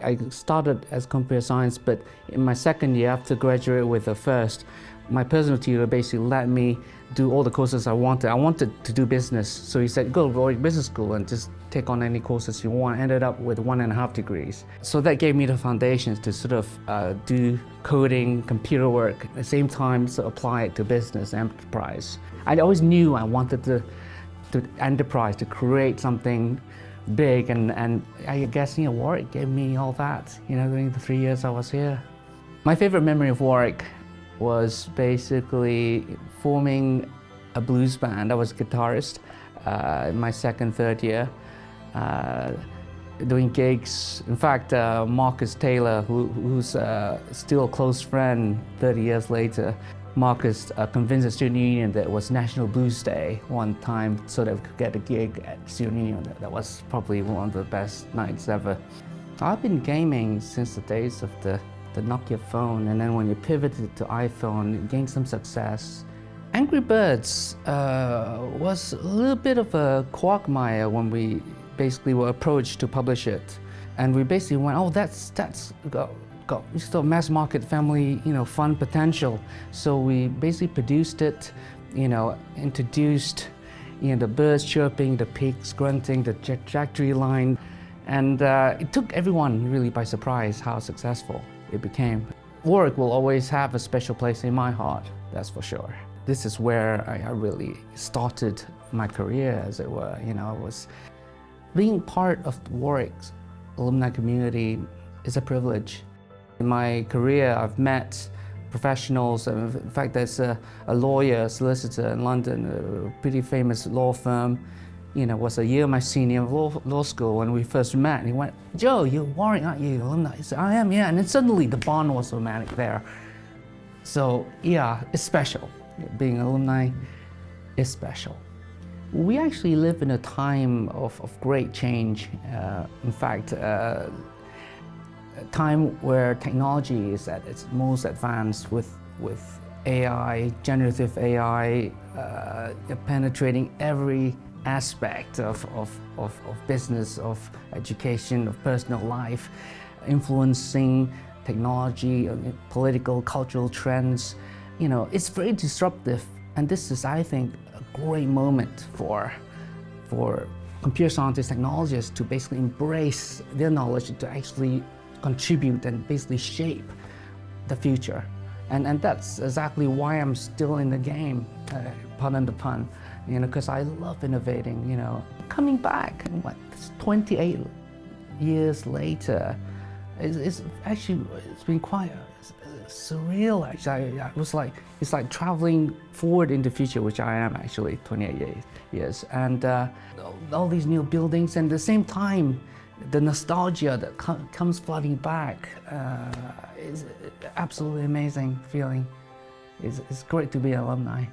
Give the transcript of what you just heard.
I started as computer science, but in my second year after graduating with a first, my personal tutor basically let me do all the courses I wanted. I wanted to do business, so he said, go to Warwick Business School and just take on any courses you want. I ended up with 1.5 degrees. So that gave me the foundations to sort of do coding, computer work, at the same time so apply it to business, enterprise. I always knew I wanted to enterprise, to create something big, and I guess Warwick gave me all that during the 3 years I was here. My favorite memory of Warwick was basically forming a blues band. I was a guitarist in my second, third year, doing gigs. In fact, Marcus Taylor, who's still a close friend 30 years later, Marcus convinced the student union that it was National Blues Day one time so that we could get a gig at the student union. That was probably one of the best nights ever. I've been gaming since the days of the Nokia phone, and then when you pivoted to iPhone, you gained some success. Angry Birds was a little bit of a quagmire when we basically were approached to publish it. And we basically went, oh, that's got still mass market family, fun potential. So we basically produced it, introduced, the birds chirping, the pigs grunting, the trajectory line. And it took everyone really by surprise how successful it became. Warwick will always have a special place in my heart, that's for sure. This is where I really started my career, as it were. I was being part of Warwick's alumni community is a privilege. In my career, I've met professionals. In fact, there's a lawyer, solicitor in London, a pretty famous law firm, was a year my senior law school. When we first met, and he went, Joe, you're Warwick, aren't you, alumni? I said, I am, yeah. And then suddenly the bond was romantic there. So yeah, it's special. Being an alumni is special. We actually live in a time of great change. In fact, a time where technology is at its most advanced with AI, generative AI, penetrating every aspect of business, of education, of personal life, influencing technology, political, cultural trends. It's very disruptive, and this is, I think, a great moment for computer scientists, technologists to basically embrace their knowledge to actually contribute and basically shape the future. And that's exactly why I'm still in the game, pardon the pun, because I love innovating, Coming back, 28 years later, it's been quite surreal, actually. It's like traveling forward in the future, which I am actually, 28 years. And all these new buildings, and at the same time, the nostalgia that comes flooding back is absolutely amazing feeling. It's great to be an alumni.